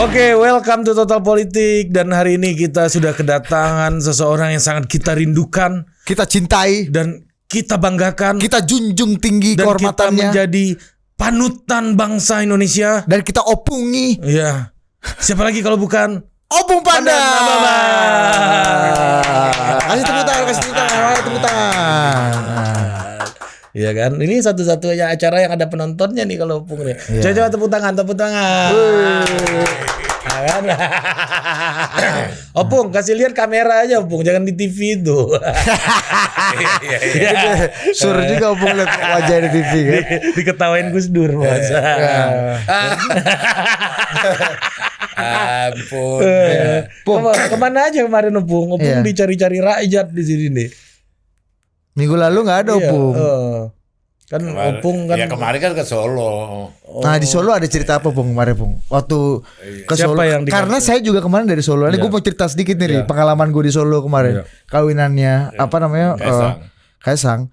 Oke, welcome to Total Politik. Dan hari ini kita sudah kedatangan seseorang yang sangat kita rindukan, kita cintai, dan kita banggakan, kita junjung tinggi dan kita kehormatannya, menjadi panutan bangsa Indonesia. dan kita opungi. Iya. Siapa lagi kalau bukan Opung Panda. Kasih tepuk tangan, tepuk tangan. Iya kan? Ini satu-satunya acara yang ada penontonnya nih kalau Opung nih. Coba tepuk tangan. Kan? Opung, kasih lihat kamera aja Opung, jangan di TV itu. Suruh juga Opung lihat wajah di TV kan. Diketawain Gus Dur masa. Ampun. Kemana aja kemarin Opung? Opung dicari-cari rakyat di sini nih. Minggu lalu nggak ada Opung. Kan Opung kan. Ya kemarin kan ke Solo. Nah di Solo ada cerita apa Pung kemarin Pung? Waktu ke Siapa Solo. yang Karena saya juga kemarin dari Solo. Ini gue mau cerita sedikit nih pengalaman gue di Solo kemarin. Kawinannya apa namanya? Kaisang.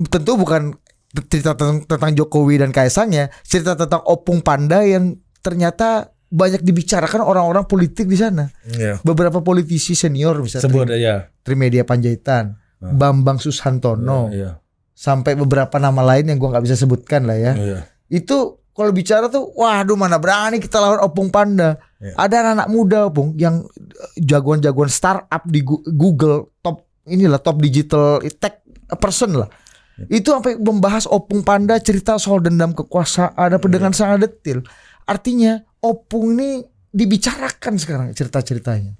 Tentu bukan cerita tentang Jokowi dan Kaisangnya, cerita tentang Opung Panda yang ternyata banyak dibicarakan orang-orang politik di sana. Beberapa politisi senior misalnya Sebut aja. Trimedia Panjaitan, Bambang Susantono, sampai beberapa nama lain yang gua nggak bisa sebutkan lah ya. Itu kalau bicara tuh, waduh mana berani kita lawan Opung Panda. Ada anak-anak muda Opung yang jagoan-jagoan startup di Google, top digital tech person lah. Itu sampai membahas Opung Panda, cerita soal dendam kekuasaan dengan sangat detail. Artinya Opung ini dibicarakan sekarang cerita-ceritanya.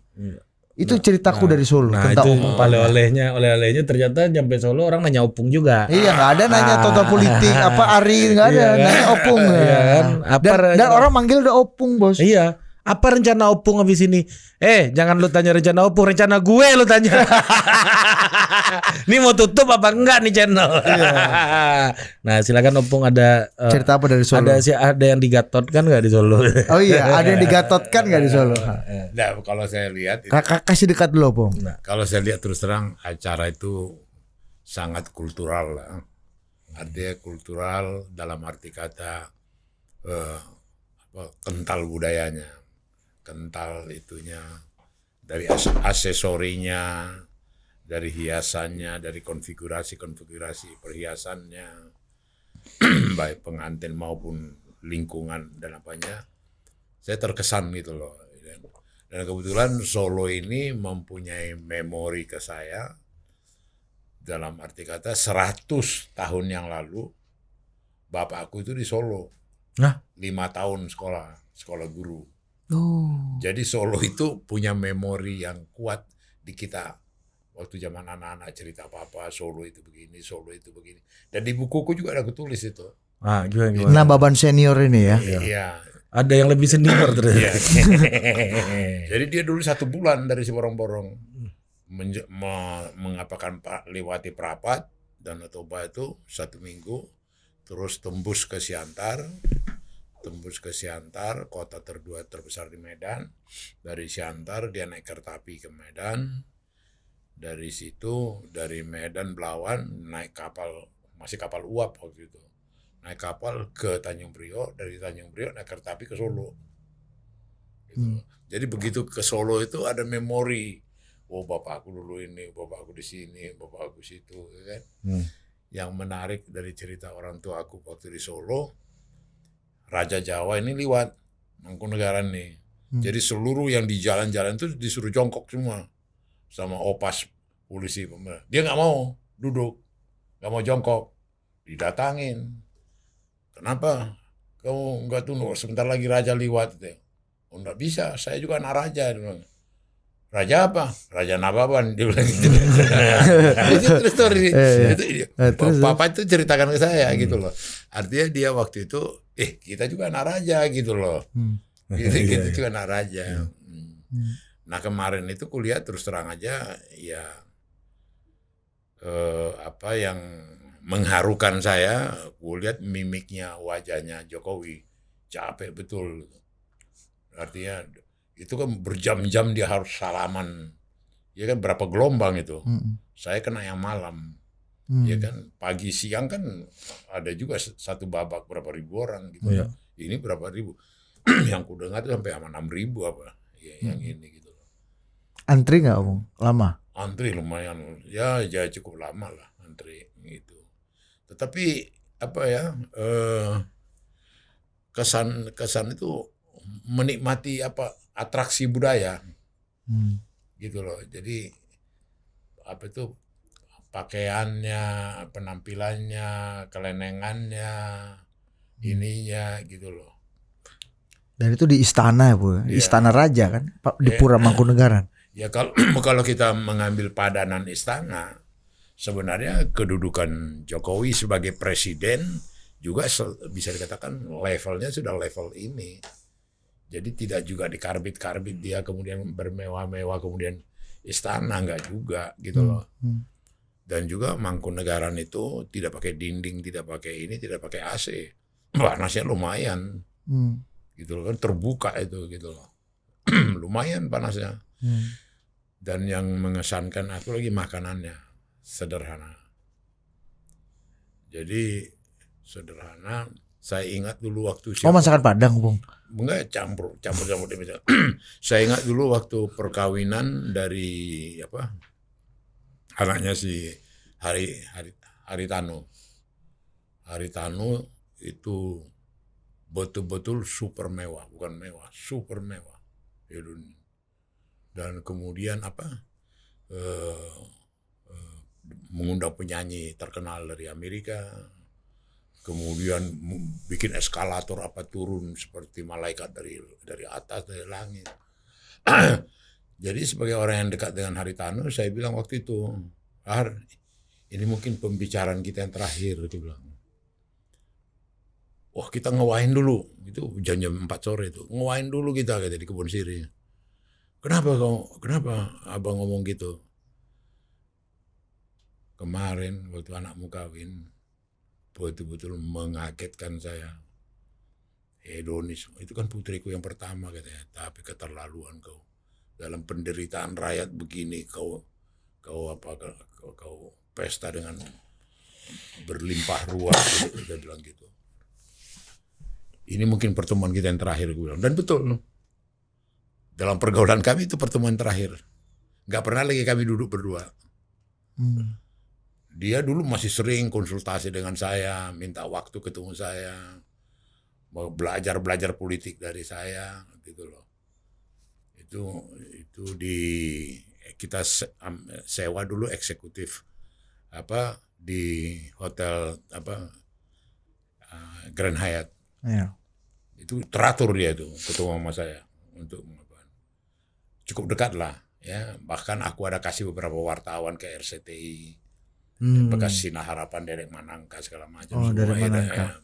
Itu ceritaku dari Solo tentang itu Opung Panda. oleh-olehnya ternyata nyampe Solo orang nanya Opung juga. Iya nggak ada nanya Total Politik apa Ari nggak ada nanya Opung. Iya kan? Dan orang manggil udah Opung bos. Iya. Apa rencana Opung habis ini? Jangan lu tanya rencana Opung, rencana gue lu tanya. Ini mau tutup apa enggak nih channel? Nah, silakan Opung ada cerita apa dari Solo? Ada yang digatotkan enggak di Solo? Oh iya, ada yang digatotkan enggak di Solo? Nah, kalau saya lihat kasih dekat dulu Opung. Kalau saya lihat terus terang acara itu sangat kultural lah. Artinya kultural dalam arti kata kental budayanya. Kental itunya, dari aksesorinya, dari hiasannya, dari konfigurasi perhiasannya, baik pengantin maupun lingkungan dan apanya, saya terkesan gitu loh. Dan kebetulan Solo ini mempunyai memori ke saya, dalam arti kata 100 tahun yang lalu, bapakku itu di Solo, 5 tahun sekolah guru. Jadi Solo itu punya memori yang kuat di kita. Waktu zaman anak-anak cerita apa-apa, Solo itu begini, Solo itu begini. Dan di bukuku juga ada ketulis itu. Gimana? Nah, Baban senior ini ya. Iya. Ada yang lebih senior ternyata. Jadi dia dulu 1 bulan dari si borong-borong mengapakan lewati Prapat dan Toba itu 1 minggu, terus tembus ke Siantar, kota terbesar di Medan. Dari Siantar dia naik kereta api ke Medan. Dari situ, dari Medan Belawan naik kapal, masih kapal uap waktu itu. Naik kapal ke Tanjung Priok, dari Tanjung Priok naik kereta api ke Solo. Gitu. Jadi begitu ke Solo itu ada memori. Oh bapakku dulu ini, bapakku di sini, bapakku situ, kan? Yang menarik dari cerita orang tua aku waktu di Solo, Raja Jawa ini liwat Mangkunegaran nih. Jadi seluruh yang di jalan-jalan itu disuruh jongkok semua sama opas polisi. Dia nggak mau duduk, nggak mau jongkok, didatangin. Kenapa? Kamu nggak tunduk? Sebentar lagi raja liwat. Oh nggak bisa, saya juga anak raja. Raja apa? Raja Nababan, dia bilang gitu. Itu story. Papa itu ceritakan ke saya gitu loh. Artinya dia waktu itu, kita juga anak raja gitu loh. Kita juga anak raja. Nah kemarin itu kuliah terus terang aja ya apa yang mengharukan saya, kulihat mimiknya, wajahnya Jokowi capek betul. Artinya itu kan berjam-jam dia harus salaman. Ya kan berapa gelombang itu. Saya kena yang malam. Ya kan pagi siang kan ada juga satu babak berapa ribu orang gitu. Ini berapa ribu. yang ku dengar tuh sampai 6.000 apa ya, yang ini gitu. Antri nggak Opung? Lama? Antri lumayan, ya cukup lama lah antri gitu. Tetapi apa ya, kesan itu menikmati apa atraksi budaya gitu loh. Jadi apa itu pakaiannya, penampilannya, kelenengannya, ininya gitu loh. Dan itu di istana ya Bu, di istana raja kan, di Pura Mangkunegaran. Ya kalau kita mengambil padanan istana, sebenarnya kedudukan Jokowi sebagai presiden juga bisa dikatakan levelnya sudah level ini. Jadi tidak juga dikarbit-karbit dia kemudian bermewah-mewah kemudian istana, enggak juga gitu loh. Dan juga Mangkunegaran itu tidak pakai dinding, tidak pakai ini, tidak pakai AC. Panasnya lumayan. Gitu loh, kan terbuka itu gitu loh. Lumayan panasnya. Dan yang mengesankan aku lagi makanannya sederhana. Jadi sederhana. Saya ingat dulu waktu masakan Padang Bung? Enggak, campur. Saya ingat dulu waktu perkawinan dari apa? Anaknya si Haritano. Haritano itu betul-betul super mewah, bukan mewah, super mewah. Dan kemudian apa? Mengundang penyanyi terkenal dari Amerika. Kemudian bikin eskalator apa turun seperti malaikat dari atas, dari langit. Jadi sebagai orang yang dekat dengan Haritano, saya bilang waktu itu, Har, ini mungkin pembicaraan kita yang terakhir, dia bilang. Wah, kita ngewain dulu, itu jam 4 sore itu, ngewain dulu kita di Kebun Sirih. Kenapa abang ngomong gitu? Kemarin waktu anakmu kawin, betul-betul mengagetkan saya. Hedonis, itu kan putriku yang pertama katanya, tapi keterlaluan kau. Dalam penderitaan rakyat begini kau pesta dengan berlimpah ruah gitu, dia bilang gitu. Ini mungkin pertemuan kita yang terakhir, gue bilang. Dan betul, dalam pergaulan kami itu pertemuan terakhir. Gak pernah lagi kami duduk berdua. Dia dulu masih sering konsultasi dengan saya, minta waktu ketemu saya, mau belajar politik dari saya, gitu loh. Itu kita sewa dulu eksekutif apa di hotel apa Grand Hyatt. Ya. Itu teratur dia itu ketemu sama saya untuk cukup dekat lah ya. Bahkan aku ada kasih beberapa wartawan ke RCTI, bekas Sinar Harapan Derek Manangka segala macam. Derek Manangka.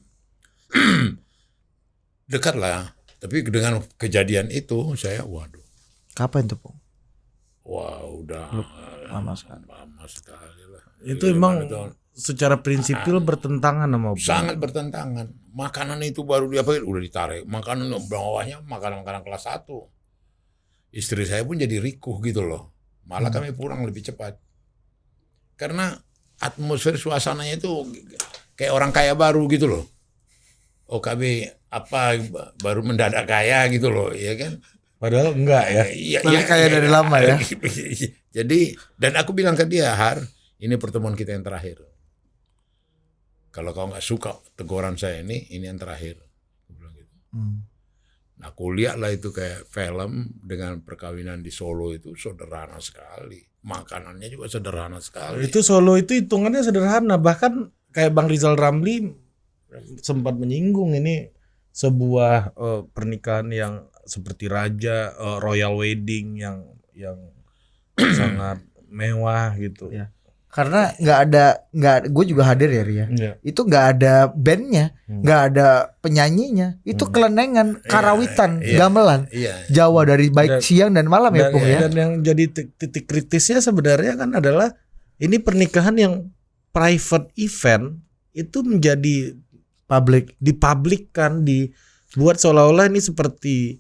Dekat lah. Tapi dengan kejadian itu saya waduh. Kapan tuh, Bung? Wah, udah lama sekali. Lama sekali lah. Itu emang secara prinsipil bertentangan sama Bung. Sangat bertentangan. Makanan itu baru udah ditarik. Makanan bawahnya makanan kelas 1. Istri saya pun jadi rikuh gitu loh. Malah kami pulang lebih cepat. Karena atmosfer suasananya itu kayak orang kaya baru gitu loh. OKB apa baru mendadak kaya gitu loh, ya kan? Padahal enggak ya. Iya, kaya dari lama ya. Jadi, dan aku bilang ke dia, Har, ini pertemuan kita yang terakhir. Kalau kau nggak suka teguran saya ini yang terakhir. Aku bilang gitu. Nah, aku lihat lah itu kayak film dengan perkawinan di Solo itu sederhana sekali. Makanannya juga sederhana sekali. Itu Solo itu hitungannya sederhana. Bahkan kayak Bang Rizal Ramli sempat menyinggung ini sebuah pernikahan yang seperti raja, royal wedding yang sangat mewah gitu. Ya. Karena gue juga hadir ya Ria. Ya. Itu nggak ada bandnya, nggak ada penyanyinya. Itu kelenengan, karawitan, gamelan, Jawa dari baik siang dan malam ya Pung ya. Dan yang jadi titik kritisnya sebenarnya kan adalah ini pernikahan yang private event itu menjadi dipublikkan, dibuat seolah-olah ini seperti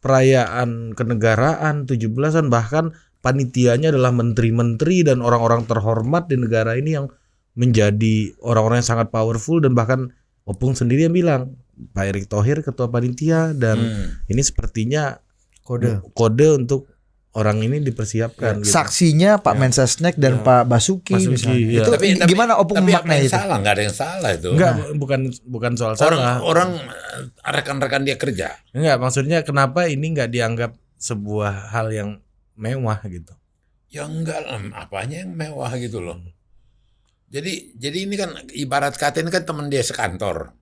perayaan kenegaraan 17-an, bahkan panitianya adalah menteri-menteri dan orang-orang terhormat di negara ini yang menjadi orang-orang yang sangat powerful. Dan bahkan Opung sendiri yang bilang Pak Erick Thohir ketua panitia dan ini sepertinya kode untuk orang ini dipersiapkan. Gitu. Saksinya Pak Mensesnek dan Pak Basuki misalnya. Itu gimana opung memaknai itu? Nggak ada yang salah itu. Enggak, bukan soal salah. Orang rekan-rekan dia kerja. Enggak, maksudnya kenapa ini enggak dianggap sebuah hal yang mewah gitu? Ya enggak lah, apanya yang mewah gitu loh. Jadi ini kan ibarat kata ini kan teman dia sekantor.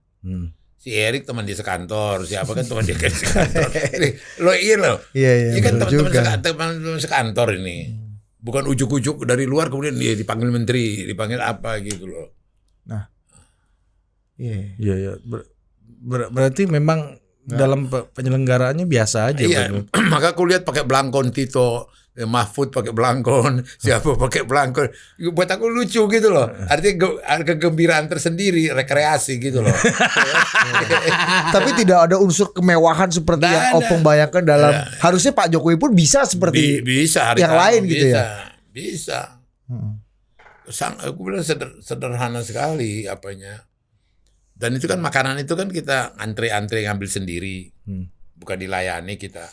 Si Erik teman dia sekantor, siapa kan teman dia sekantor. Lo iya loh. Iya kan teman sekantor ini. Bukan ujuk-ujuk dari luar kemudian dia dipanggil menteri, dipanggil apa gitu loh. Nah. Iya. Berarti memang dalam penyelenggaraannya biasa aja. Iya. Maka aku lihat pakai belangkon Tito, Mahfud pakai belangkon, siapa pakai belangkon. Buat aku lucu gitu loh. Artinya kegembiraan tersendiri, rekreasi gitu loh. Tapi tidak ada unsur kemewahan seperti yang opung bayangkan dalam. Harusnya Pak Jokowi pun bisa seperti bisa yang lain gitu ya. Bisa. Aku bilang sederhana sekali apanya. Dan itu kan makanan itu kan kita antre-antre ngambil sendiri. Bukan dilayani kita.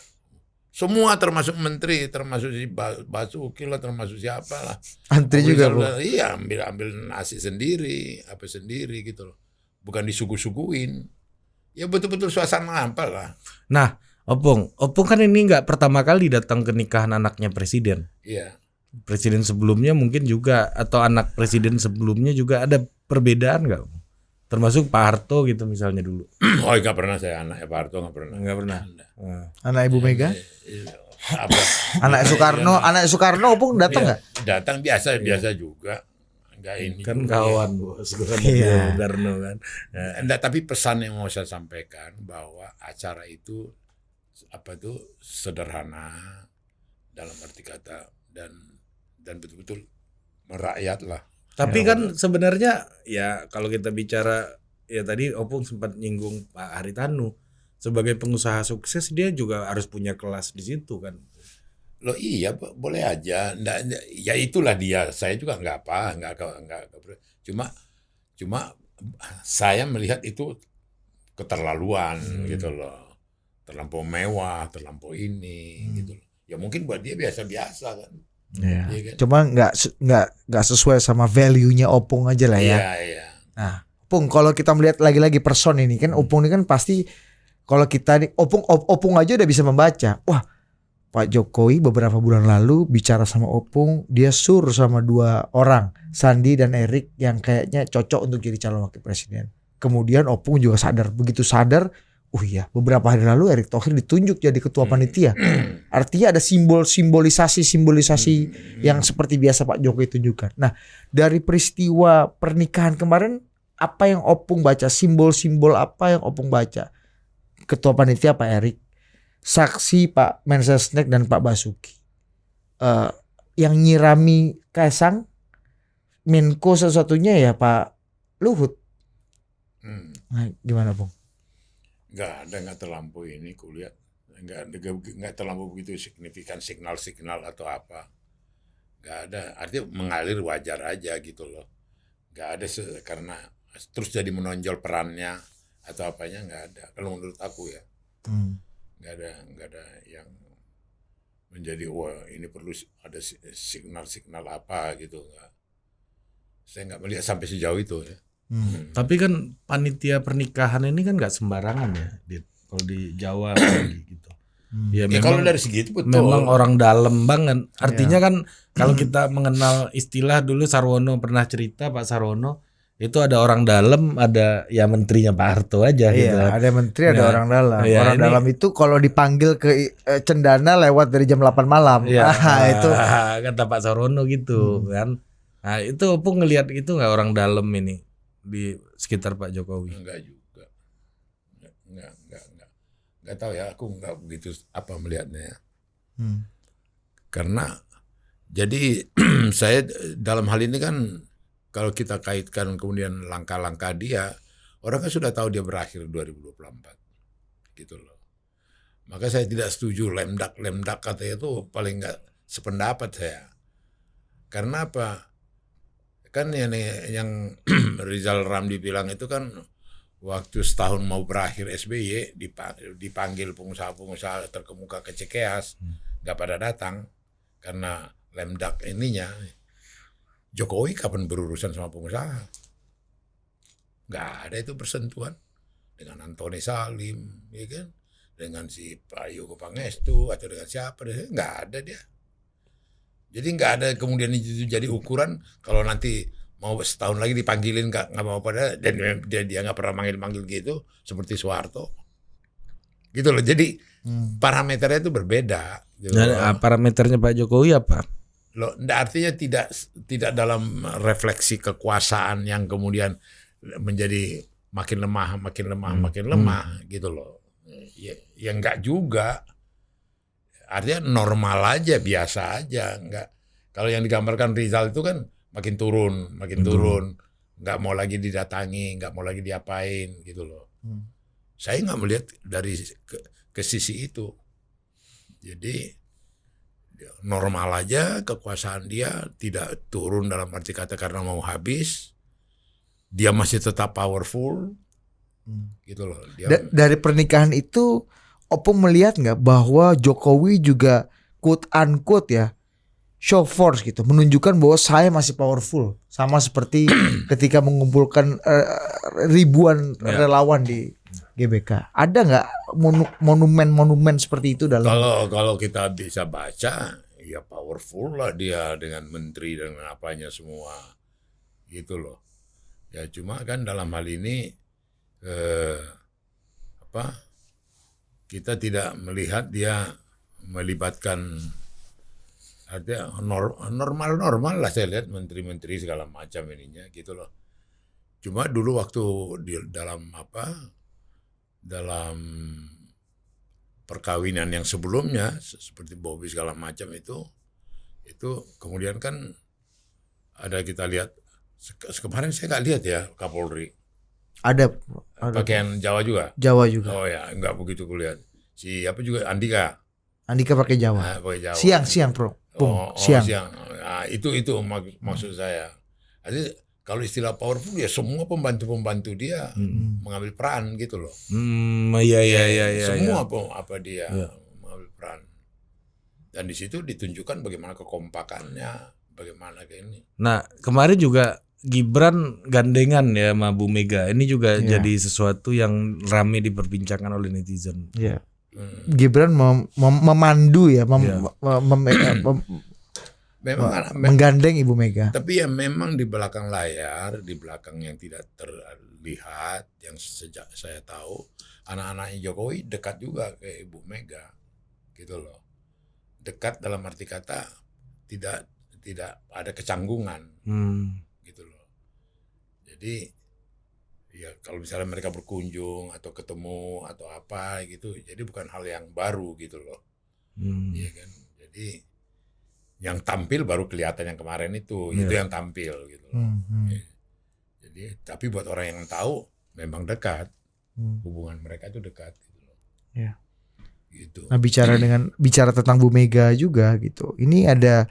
Semua termasuk menteri, termasuk si Basuki lah, termasuk siapa lah. Antri juga, Bu. Iya, ambil nasi sendiri, apa sendiri gitu loh. Bukan disuguh-suguhin. Ya betul-betul suasana apa lah. Nah, Opung kan ini nggak pertama kali datang ke nikahan anaknya presiden. Iya. Presiden sebelumnya mungkin juga, atau anak presiden sebelumnya juga ada perbedaan nggak? Termasuk Pak Harto gitu misalnya dulu. Oh, nggak pernah saya anaknya Pak Harto, nggak pernah. Nggak pernah. Anak Ibu Mega? Apa? Anak Soekarno Opung datang nggak? Datang biasa juga. Enggak ini kan juga, kawan bos, bukan Soekarno kan. Enggak, tapi pesan yang mau saya sampaikan bahwa acara itu sederhana dalam arti kata dan betul-betul merakyat lah. Tapi kan sebenarnya ya kalau kita bicara ya tadi Opung sempat nyinggung Pak Haritanu sebagai pengusaha sukses dia juga harus punya kelas di situ kan. Loh iya boleh aja, ya itulah dia. Saya juga nggak cuma saya melihat itu keterlaluan gitu loh, terlampau mewah, terlampau ini gitu loh. Ya mungkin buat dia biasa-biasa kan. Ya. Kan? Cuma nggak sesuai sama value-nya Opung aja lah ya. Iya. Nah, Opung kalau kita melihat lagi-lagi person ini kan Opung ini kan pasti kalau kita nih Opung aja udah bisa membaca. Wah, Pak Jokowi beberapa bulan lalu bicara sama Opung, dia sur sama 2 orang, Sandi dan Erik yang kayaknya cocok untuk jadi calon wakil presiden. Kemudian Opung juga begitu sadar, oh iya, beberapa hari lalu Erick Thohir ditunjuk jadi ketua panitia. Artinya ada simbolisasi yang seperti biasa Pak Jokowi tunjukkan. Nah, dari peristiwa pernikahan kemarin, apa yang Opung baca? Simbol-simbol apa yang Opung baca? Ketua panitia Pak Erick, saksi Pak Mensesnek dan Pak Basuki. Yang nyirami Kaisang, Menko satu-satunya ya Pak Luhut. Nah, gimana Bung? Nggak terlampau ini kulihat, nggak terlampau begitu signifikan signal atau apa, nggak ada. Artinya mengalir wajar aja gitu loh, nggak ada karena terus jadi menonjol perannya atau apanya, nggak ada. Kalau menurut aku ya, nggak ada yang menjadi wah ini perlu ada signal apa gitu. Saya nggak melihat sampai sejauh itu ya. Tapi kan panitia pernikahan ini kan nggak sembarangan ya, kalau di Jawa gitu. Ya memang, kalau dari segi itu betul. Memang orang dalam banget. Artinya kan kalau kita mengenal istilah dulu Sarwono pernah cerita, Pak Sarwono itu ada orang dalam, ada ya menterinya Pak Harto aja gitu. Ada menteri, ada orang dalam. Orang dalam itu kalau dipanggil ke Cendana lewat dari jam 8 malam. Itu kata Pak Sarwono gitu kan. Nah, itu Opung ngelihat itu nggak orang dalam ini di sekitar Pak Jokowi? Enggak juga. Enggak tahu ya, aku enggak begitu apa melihatnya. Karena jadi saya dalam hal ini kan kalau kita kaitkan kemudian langkah-langkah dia, orang kan sudah tahu dia berakhir 2024. Gitu loh. Maka saya tidak setuju lemdak katanya itu paling enggak sependapat saya. Karena apa? Kan yang Rizal Ramli bilang itu kan waktu setahun mau berakhir SBY dipanggil pengusaha-pengusaha terkemuka ke Cikeas, nggak pada datang karena lemdak ininya. Jokowi kapan berurusan sama pengusaha? Nggak ada itu bersentuhan dengan Antoni Salim, ya kan? Dengan si Prayogo Pangestu atau dengan siapa? Nggak ada dia. Jadi nggak ada kemudian itu jadi ukuran kalau nanti mau setahun lagi dipanggilin nggak mau pada dan dia nggak pernah manggil gitu seperti Soeharto. Gitu loh. Jadi parameternya itu berbeda. Gitu. Nah, parameternya Pak Jokowi apa? Loh, artinya tidak dalam refleksi kekuasaan yang kemudian menjadi makin lemah gitu loh. Ya enggak juga. Artinya normal aja, biasa aja, enggak. Kalau yang digambarkan Rizal itu kan makin turun, enggak mau lagi didatangi, enggak mau lagi diapain gitu loh. Saya nggak melihat dari ke sisi itu. Jadi normal aja kekuasaan dia, tidak turun dalam arti kata karena mau habis. Dia masih tetap powerful. Gitu loh. Dari pernikahan itu Opung melihat nggak bahwa Jokowi juga quote unquote ya show force gitu, menunjukkan bahwa saya masih powerful, sama seperti ketika mengumpulkan ribuan relawan di GBK. Ada nggak monumen seperti itu dalam? Kalau kita bisa baca, ya powerful lah dia dengan menteri dan apanya semua, gitu loh. Ya cuma kan dalam hal ini kita tidak melihat dia melibatkan, artinya normal lah saya lihat menteri-menteri segala macam ininya gitu loh. Cuma dulu waktu dalam perkawinan yang sebelumnya seperti Bobby segala macam itu kemudian kan ada kita lihat kemarin saya nggak lihat ya Kapolri. Ada pakaian Jawa juga. Jawa juga. Oh ya, nggak begitu kulihat. Siapa juga Andika pakai Jawa. Pakai Jawa. Siang Bro. Siang. Nah, itu maksud saya. Jadi kalau istilah powerful ya semua pembantu dia mengambil peran gitu loh. Iya. Semua apa dia mengambil peran. Dan di situ ditunjukkan bagaimana kekompakannya, bagaimana kayak ini. Nah, kemarin juga Gibran gandengan ya sama Bu Mega. Ini juga jadi sesuatu yang ramai diperbincangkan oleh netizen. Iya. Gibran memandu ya, menggandeng Ibu Mega. Tapi ya memang di belakang layar, di belakang yang tidak terlihat, yang sejak saya tahu, anak-anaknya Jokowi dekat juga ke Ibu Mega, gitu loh. Dekat dalam arti kata tidak ada kecanggungan, gitu loh. Jadi ya kalau misalnya mereka berkunjung atau ketemu atau apa gitu, jadi bukan hal yang baru gitu loh, iya kan. Jadi yang tampil baru kelihatan yang kemarin itu yang tampil gitu loh. Jadi tapi buat orang yang tahu memang dekat, hubungan mereka itu dekat gitu loh. Yeah. Gitu. Nah bicara tentang Bu Mega juga gitu. Ini ada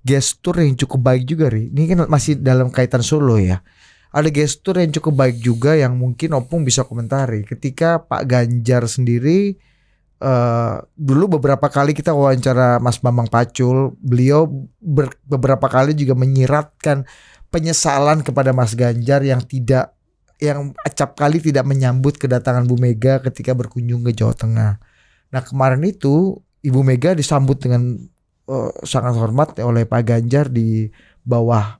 gestur yang cukup baik juga Ri. Ini kan masih dalam kaitan Solo ya. Ada gestur yang cukup baik juga yang mungkin Opung bisa komentari. Ketika Pak Ganjar sendiri dulu beberapa kali kita wawancara Mas Bambang Pacul, beliau beberapa kali juga menyiratkan penyesalan kepada Mas Ganjar yang acap kali tidak menyambut kedatangan Bu Mega ketika berkunjung ke Jawa Tengah. Nah kemarin itu Ibu Mega disambut dengan sangat hormat oleh Pak Ganjar di bawah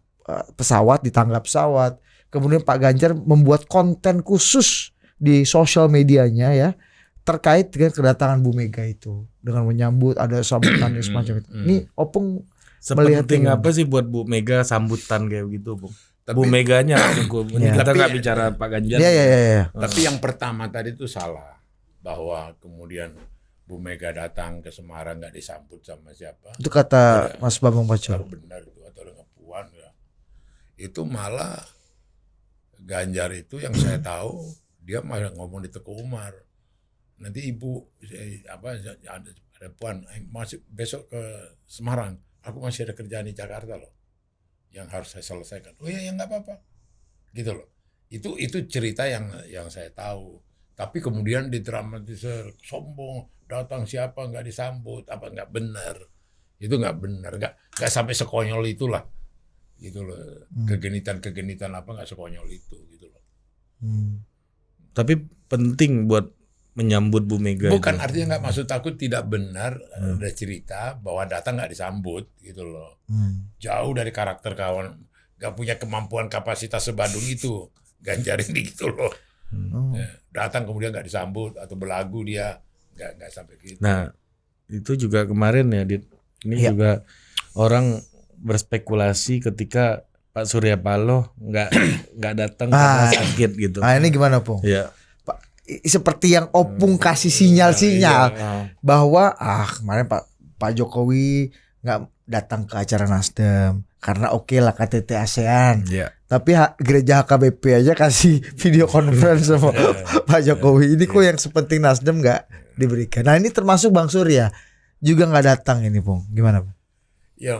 pesawat, di tangga pesawat. Kemudian Pak Ganjar membuat konten khusus di sosial medianya ya terkait dengan kedatangan Bu Mega itu, dengan menyambut ada sambutan semacam itu. Ini Opung sepenting apa sih buat Bu Mega sambutan kayak gitu, Bung? Bu Meganya cukup. Kita nggak bicara Pak Ganjar. Iya. Tapi yang pertama tadi itu salah, bahwa kemudian Bu Mega datang ke Semarang nggak disambut sama siapa. Itu kata Mas Bambang Pacul. Benar itu atau dengan Puan ya. Itu malah Ganjar itu yang saya tahu dia malah ngomong di Teguh Umar. Nanti ibu ada Puan masih besok ke Semarang. Aku masih ada kerjaan di Jakarta loh, yang harus saya selesaikan. Oh ya nggak apa-apa, gitu loh. Itu cerita yang saya tahu. Tapi kemudian didramatisir, sombong, datang siapa nggak disambut, apa nggak benar. Itu nggak benar, nggak sampai sekonyol itulah. Gitu loh. Kegenitan apa nggak sekonyol itu gitu loh. Tapi penting buat menyambut Bu Mega. Bukan itu. artinya nggak maksud aku tidak benar ada cerita bahwa datang nggak disambut gitu loh. Jauh dari karakter kawan, nggak punya kemampuan kapasitas sebandung itu Ganjar ini gitu loh. Ya, datang kemudian nggak disambut atau belagu dia nggak sampai gitu. Nah itu juga kemarin ya Dit. Ini Iya. juga orang berspekulasi ketika Pak Surya Paloh nggak datang karena sakit gitu. Nah ini gimana Pung? Ya. Seperti yang Opung kasih sinyal-sinyal bahwa kemarin Pak Jokowi nggak datang ke acara Nasdem karena oke lah KTT ASEAN. Iya. Tapi gereja HKBP aja kasih video conference sama Pak Jokowi. Ini kok yang sepenting Nasdem nggak diberikan. Nah ini termasuk Bang Surya juga nggak datang ini Pung. Gimana Pung? Ya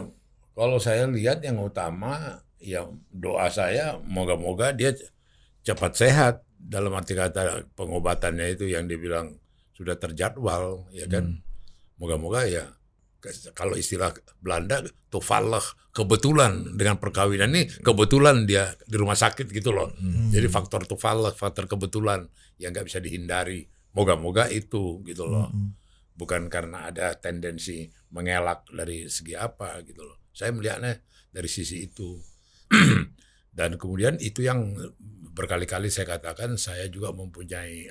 kalau saya lihat yang utama ya doa saya moga-moga dia cepat sehat. Dalam arti kata pengobatannya itu yang dibilang sudah terjadwal, ya kan. Moga-moga ya kalau istilah Belanda toevallig, kebetulan dengan perkawinan ini kebetulan dia di rumah sakit gitu loh. Jadi faktor toevallig, faktor kebetulan yang nggak bisa dihindari. Moga-moga itu gitu loh. Bukan karena ada tendensi mengelak dari segi apa gitu loh. Saya melihatnya dari sisi itu. Dan kemudian itu yang berkali-kali saya katakan saya juga mempunyai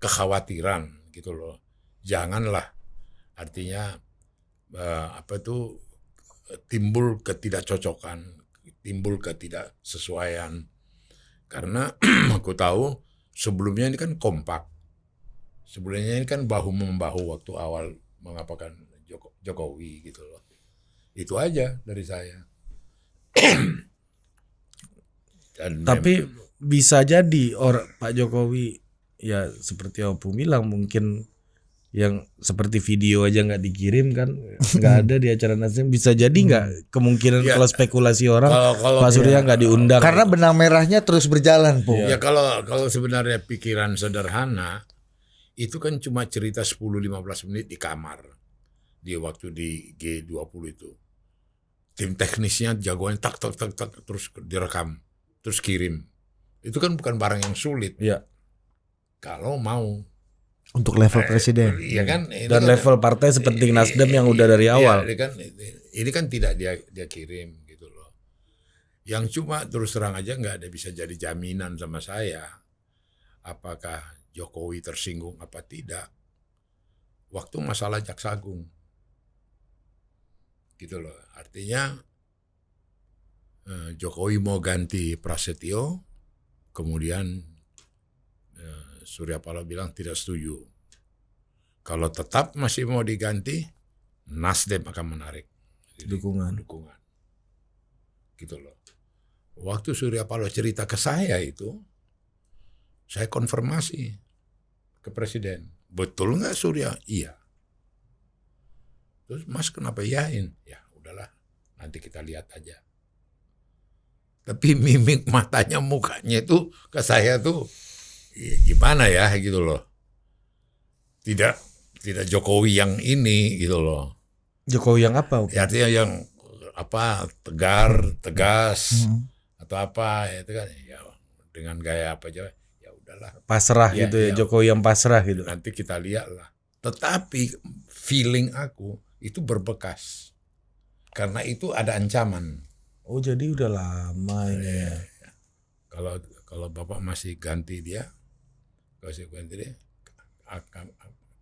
kekhawatiran gitu loh. Janganlah artinya timbul ketidakcocokan, timbul ketidaksesuaian. Karena aku tahu sebelumnya ini kan kompak. Sebelumnya ini kan bahu-membahu waktu awal mengapakan Jokowi gitu loh. Itu aja dari saya. Tapi bisa jadi Pak Jokowi ya seperti Opung bilang mungkin yang seperti video aja nggak dikirim kan nggak ada di acara Nasdem, bisa jadi nggak kemungkinan Ya, kalau spekulasi orang kalau Pak Surya nggak diundang Karena benang merahnya terus berjalan Pung. ya kalau sebenarnya pikiran sederhana itu kan cuma cerita 10-15 menit di kamar di waktu di G20 itu. Tim teknisnya jagoannya tak terus direkam terus kirim. Itu kan bukan barang yang sulit. ya. Kalau mau Untuk level presiden. iya kan Dan level partai sepenting Nasdem yang udah dari awal. Ini kan tidak dia kirim gitu loh. Yang cuma terus terang aja nggak ada bisa jadi jaminan sama saya apakah Jokowi tersinggung apa tidak waktu masalah Jaksagung gitu loh. Artinya Jokowi mau ganti Prasetyo, kemudian Surya Paloh bilang tidak setuju. Kalau tetap masih mau diganti, Nasdem akan menarik dukungan. Gitu loh. Waktu Surya Paloh cerita ke saya itu, saya konfirmasi ke Presiden. Betul nggak Surya? Iya. Terus Mas kenapa iyain? Ya udahlah, nanti kita lihat aja. Tapi mimik matanya, mukanya itu ke saya tuh gimana ya gitu loh. Tidak Jokowi yang ini gitu loh. Jokowi yang apa? Ya, artinya yang tegas atau apa itu kan ya dengan gaya apa aja ya udahlah. Pasrah Ya, gitu ya, ya. Jokowi yang pasrah gitu. Nanti kita lihat lah. Tetapi feeling aku itu berbekas. Karena itu ada ancaman. Oh jadi udah lama ini ya. Kalau Bapak masih ganti dia,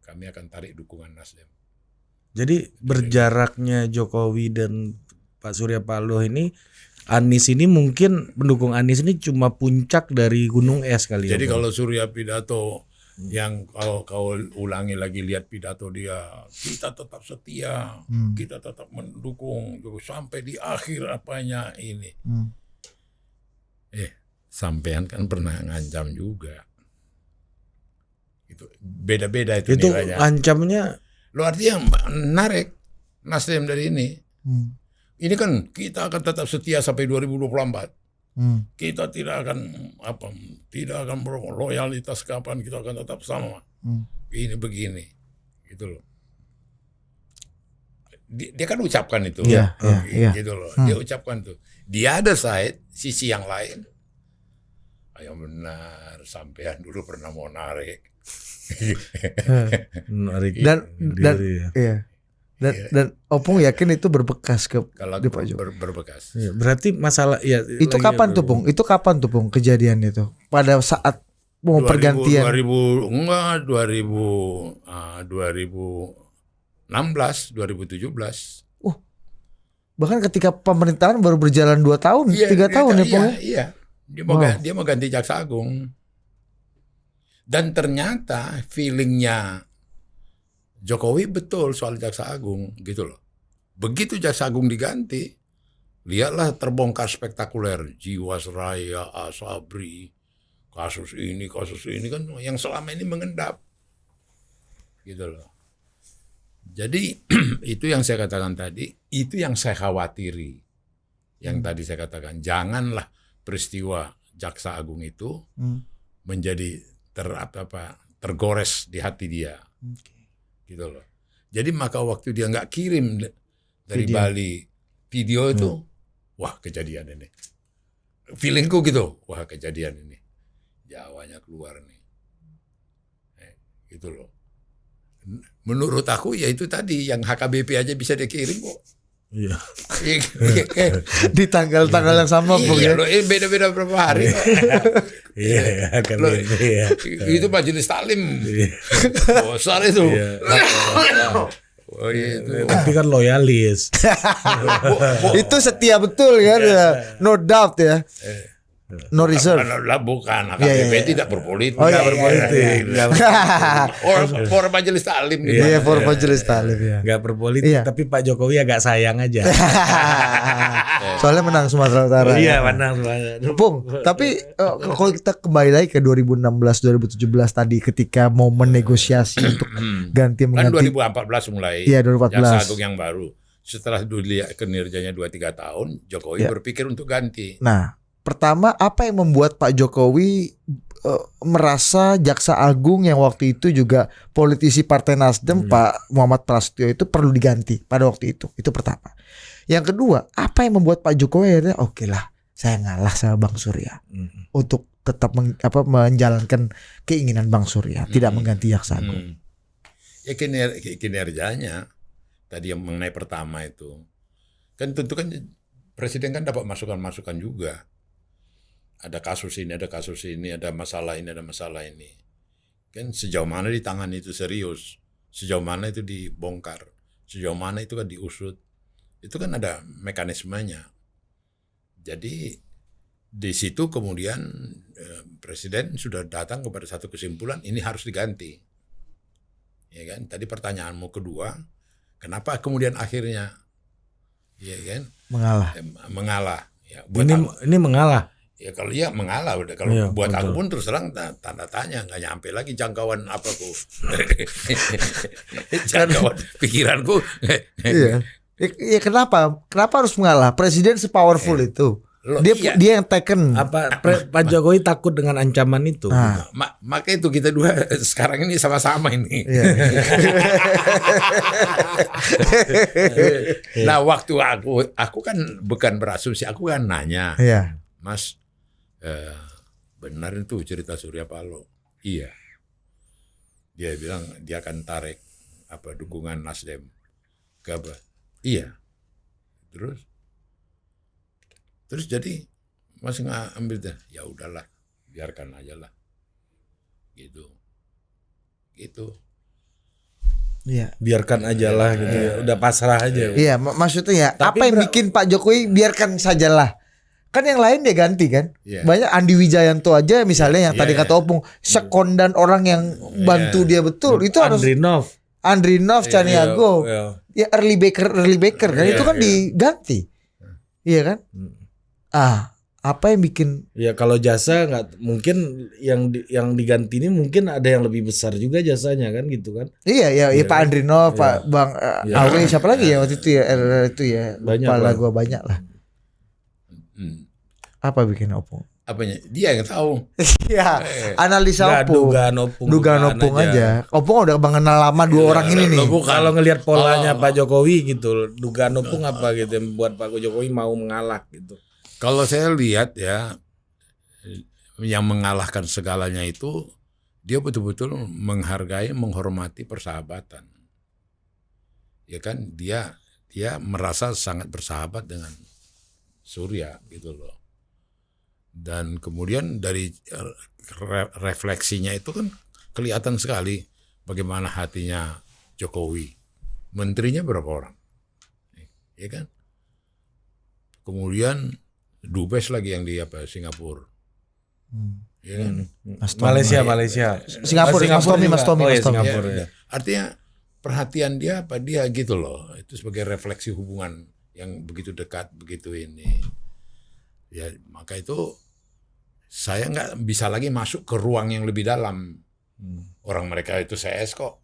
kami akan tarik dukungan Nasdem. Jadi berjaraknya Jokowi dan Pak Surya Paloh ini, Anies ini mungkin pendukung Anies ini cuma puncak dari gunung es kali ya. Jadi kalau Surya pidato yang kau ulangi lagi, lihat pidato dia, kita tetap setia, kita tetap mendukung sampai di akhir apanya ini. Sampean kan pernah ngancam juga. Itu beda-beda itu nilainya. Ancamnya Lo artinya narik Nasdem dari ini. Ini kan kita akan tetap setia sampai 2024. Kita tidak akan berloyalitas kapan, kita akan tetap sama. Ini begini, gitu loh. Dia kan ucapkan itu, gitu loh. Dia ucapkan tuh. Dia ada sisi yang lain. Ayo benar, sampean dulu pernah mau narik. Dan Opung yakin itu berbekas kalau di Pak Jokowi. Berbekas. Berarti masalah ya itu kapan tuh Pung? Itu kapan tuh Pung kejadian itu? Pada saat mau pergantian 2016, 2017. Bahkan ketika pemerintahan baru berjalan 2 tahun, 3 tahun ya Pung. Iya. Dia mau ganti Jaksa Agung. Dan ternyata feelingnya Jokowi betul soal Jaksa Agung, gitu loh. Begitu Jaksa Agung diganti, lihatlah terbongkar spektakuler Jiwasraya, Asabri, kasus ini kan yang selama ini mengendap, gitu loh. Jadi itu yang saya katakan tadi, itu yang saya khawatiri. Yang tadi saya katakan, janganlah peristiwa Jaksa Agung itu menjadi tergores di hati dia. Gitu loh. Jadi maka waktu dia nggak kirim dari Bali video itu, wah kejadian ini. Feelingku gitu, wah kejadian ini. Jawanya keluar nih. Gitu loh. Menurut aku ya itu tadi yang HKBP aja bisa dikirim kok. Iya. Di tanggal-tanggal yang sama Pung ya. Beda-beda berapa hari. Iya, kan iya. Itu majelis taklim. Besar itu. Oh, itu. Tapi kan loyalis. Itu setia betul kan ya. No doubt ya. No reserve. Bukan, HKBP tidak berpolitik. Tidak berpolitik. For majelis taklim. Iya, for majelis taklim ya. Gak berpolitik, tapi Pak Jokowi agak sayang aja. Soalnya menang Sumatera Utara. Iya, menang. Pung, tapi kalau kita kembali lagi ke 2016 2017 tadi ketika momen negosiasi untuk ganti mengganti. Kan 2014 mulai. Iya, 2014. Jaksa Agung yang baru. Setelah dilihat kinerjanya 2-3 tahun, Jokowi berpikir untuk ganti. Nah, pertama, apa yang membuat Pak Jokowi merasa Jaksa Agung yang waktu itu juga politisi Partai Nasdem, Pak Muhammad Prasetyo itu perlu diganti pada waktu itu? Itu pertama. Yang kedua, apa yang membuat Pak Jokowi akhirnya oke lah, saya ngalah sama Bang Surya untuk tetap menjalankan keinginan Bang Surya, tidak mengganti Jaksa Agung? Ya kinerjanya tadi yang mengenai pertama itu kan tentu kan Presiden kan dapat masukan-masukan juga. Ada kasus ini, ada masalah ini, ada masalah ini. Kan sejauh mana ditangani itu serius, sejauh mana itu dibongkar, sejauh mana itu kan diusut. Itu kan ada mekanismenya. Jadi di situ kemudian Presiden sudah datang kepada satu kesimpulan, ini harus diganti. Ya kan? Tadi pertanyaanmu kedua, kenapa kemudian akhirnya ya kan? Mengalah. Ya, ini mengalah. Ya kalau iya mengalah udah, kalau buat betul. Aku pun terus terang tanda tanya, nggak nyampe lagi jangkauan apaku. Jangkauan pikiranku. Iya. Ya kenapa harus mengalah? Presiden sepowerful itu. Dia yang taken. Pak Jokowi takut dengan ancaman itu. Maka itu kita dua sekarang ini sama-sama ini. Nah waktu aku kan bukan berasumsi, aku kan nanya, Mas, benar itu cerita Surya Paloh? Iya. Dia bilang dia akan tarik dukungan Nasdem. Iya. Terus jadi Mas nggak ambil deh, ya udahlah, biarkan aja lah, gitu. Iya, biarkan aja lah gitu. Udah pasrah aja. Iya, maksudnya ya. Tapi apa yang bikin Pak Jokowi biarkan sajalah? Kan yang lain dia ganti kan. Banyak Andi Wijayanto aja misalnya yang tadi kata Opung, sekondan orang yang bantu dia betul. Itu harus Andrinov, Caniago, ya early baker kan itu kan diganti. Iya kan? Apa yang bikin? Ya kalau jasa nggak mungkin yang diganti ini mungkin ada yang lebih besar juga jasanya kan gitu kan? Iya Pak Andrinov, Pak Bang Awe, siapa lagi ya waktu itu ya itu ya. Banyak lah. Gua banyak lah. Apa bikin opung? Apanya? Dia yang tahu. Iya, analisa Nggak, opung. dugaan Opung aja. Opung udah mengenal lama dua orang ini nih. Kalau ngelihat polanya Pak Jokowi gitu, dugaan opung apa gitu yang membuat Pak Jokowi mau mengalah gitu. Kalau saya lihat ya, yang mengalahkan segalanya itu dia betul-betul menghargai, menghormati persahabatan. Ya kan, dia merasa sangat bersahabat dengan Surya gitu loh. Dan kemudian dari refleksinya itu kan kelihatan sekali bagaimana hatinya Jokowi. Menterinya berapa orang? Ya kan? Kemudian Dubes lagi yang di Singapura. Ya kan? Malaysia. Singapura, Mas Tommy. Ya. Artinya perhatian dia gitu loh. Itu sebagai refleksi hubungan yang begitu dekat, begitu ini. Ya, maka itu saya nggak bisa lagi masuk ke ruang yang lebih dalam. Orang mereka itu CS kok.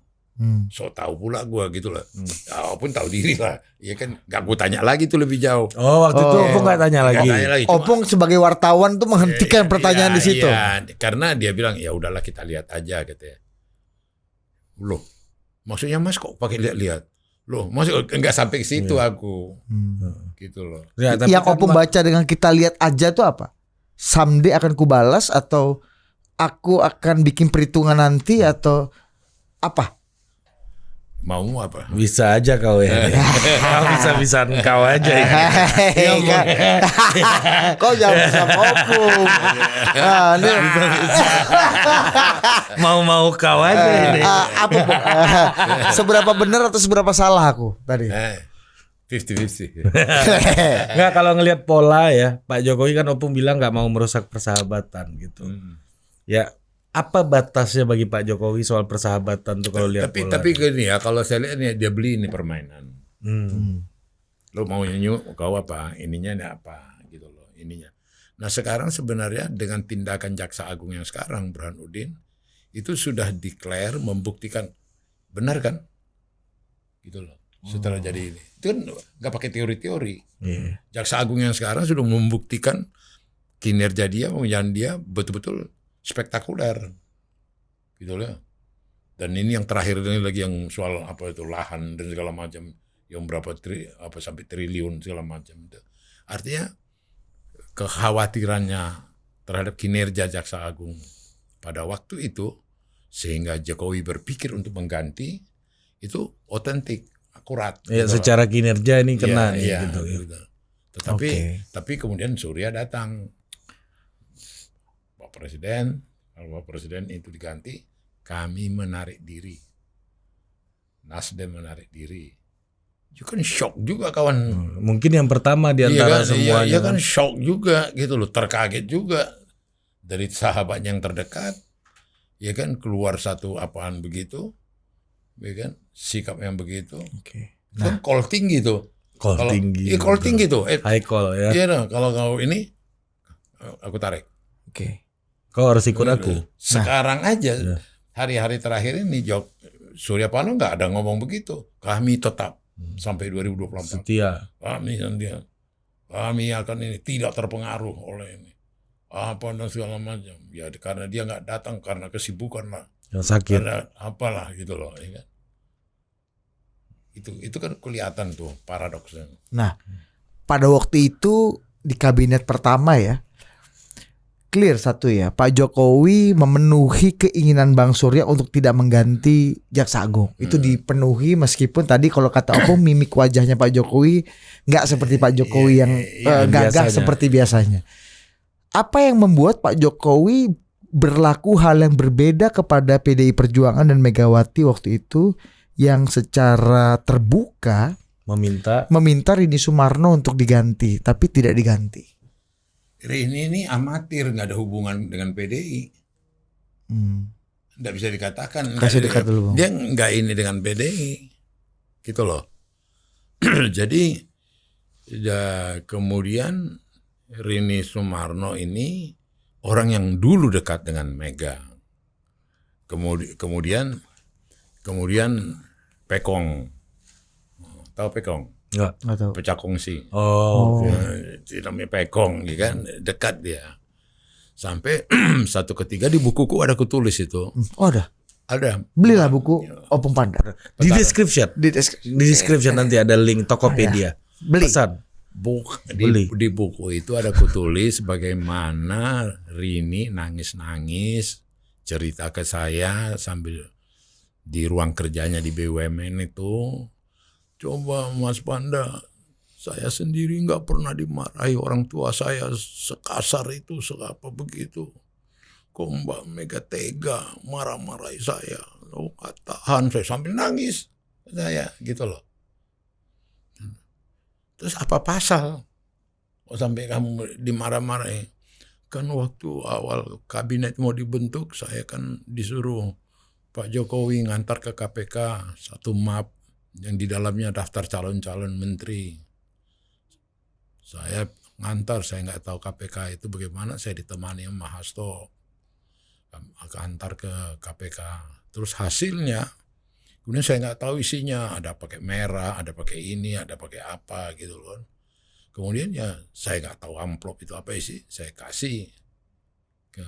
So tahu pula gue gitu lah. Ya, walaupun tahu diri lah. Ya kan nggak gue tanya lagi tuh lebih jauh. Oh, waktu itu Opung nggak tanya lagi. Opung sebagai wartawan tuh menghentikan pertanyaan di situ. Ya, karena dia bilang ya udahlah kita lihat aja gitu ya. Loh, maksudnya Mas kok pakai lihat-lihat? Loh, maksud enggak sampai ke situ aku. Gitu loh. Ya, yang Opung baca dengan kita lihat aja tuh apa? Someday akan kubalas atau aku akan bikin perhitungan nanti atau apa? Mau apa? Bisa aja kau ya. Kau bisa-bisaan kau aja ya. Kau jangan sama Opung. Mau kau aja ini. Apa seberapa benar atau seberapa salah aku tadi? 50-50. Nggak, kalau ngelihat pola ya, Pak Jokowi kan Opung bilang nggak mau merusak persahabatan gitu. Ya, apa batasnya bagi Pak Jokowi soal persahabatan tuh kalau lihat pola? Tapi gini ya, kalau saya lihat nih dia beli ini permainan. Lo mau nyanyi kau apa? Ininya ini apa gitu loh, ininya. Nah, sekarang sebenarnya dengan tindakan Jaksa Agung yang sekarang Burhanuddin itu sudah declare membuktikan benar kan? Gitu loh. Setelah jadi ini. Itu kan nggak pakai teori-teori. Jaksa Agung yang sekarang sudah membuktikan kinerja dia, pekerjaan dia betul-betul spektakuler. Gitu loh. Dan ini yang terakhir ini lagi yang soal apa itu lahan dan segala macam yang berapa sampai triliun segala macam. Artinya kekhawatirannya terhadap kinerja Jaksa Agung pada waktu itu sehingga Jokowi berpikir untuk mengganti itu otentik. Akurat. Ya, gitu. Secara kinerja ini kena nih gitu. Tapi kemudian Surya datang. Pak Presiden, kalau Pak Presiden itu diganti, kami menarik diri. Nasdem menarik diri. Itu kan shock juga kawan. Mungkin yang pertama di antara semuanya. Iya kan shock juga gitu loh, terkaget juga dari sahabat yang terdekat. Ya kan keluar satu apaan begitu. Ya kan sikap yang begitu. Nah, kan call tinggi tuh. Call tinggi. Iya call tinggi tuh. High call ya. Iya dong. Kalau kau ini aku tarik. Kau harus ikut aku. Sekarang aja hari-hari terakhir ini Surya Paloh nggak ada ngomong begitu. Kami tetap sampai 2024. Setia. Kami akan ini tidak terpengaruh oleh ini. Apa dan segala macam. Ya karena dia nggak datang karena kesibukan lah. Yang sakit. Karena apalah gitu loh. Ya kan? Itu kan kelihatan tuh paradoksnya. Nah, pada waktu itu di kabinet pertama ya, clear satu ya, Pak Jokowi memenuhi keinginan Bang Surya untuk tidak mengganti Jaksa Agung. Itu dipenuhi meskipun tadi kalau kata Opung mimik wajahnya Pak Jokowi nggak seperti Pak Jokowi yang gagah seperti biasanya. Apa yang membuat Pak Jokowi berlaku hal yang berbeda kepada PDI Perjuangan dan Megawati waktu itu yang secara terbuka meminta Rini Sumarno untuk diganti, tapi tidak diganti. Rini ini amatir, nggak ada hubungan dengan PDI. Nggak bisa dikatakan. Kasih dekat dulu, Bang. Dia nggak ini dengan PDI, gitu loh. Jadi kemudian Rini Sumarno ini orang yang dulu dekat dengan Mega. Kemudian Pekong. Tahu Pekong? Nggak tahu. pecah kongsi. Oh. Ya, namanya Pekong, ya kan, dekat dia. Sampai satu ketiga di bukuku ada kutulis itu. Oh ada. Ada. Belilah buku Opung Panda. Di description. Di Di description nanti ada link Tokopedia. Beli. Pesan. Di buku itu ada kutulis bagaimana Rini nangis-nangis cerita ke saya sambil di ruang kerjanya di BUMN itu. Coba Mas Panda, saya sendiri nggak pernah dimarahi orang tua saya sekasar itu, seapa begitu. Kok Mbak Mega tega marah-marahi saya. Oh, nggak tahan saya sambil nangis saya gitu loh. Terus apa pasal? Oh, sampai kamu dimarah-marahi. Kan waktu awal kabinet mau dibentuk, saya kan disuruh Pak Jokowi ngantar ke KPK satu map yang di dalamnya daftar calon-calon menteri. Saya ngantar, saya nggak tahu KPK itu bagaimana, saya ditemani sama Hasto. Antar ke KPK. Terus hasilnya, kemudian saya nggak tahu isinya, ada pakai merah, ada pakai ini, ada pakai apa gitu loh. Kemudian ya saya nggak tahu amplop itu apa isi, saya kasih ke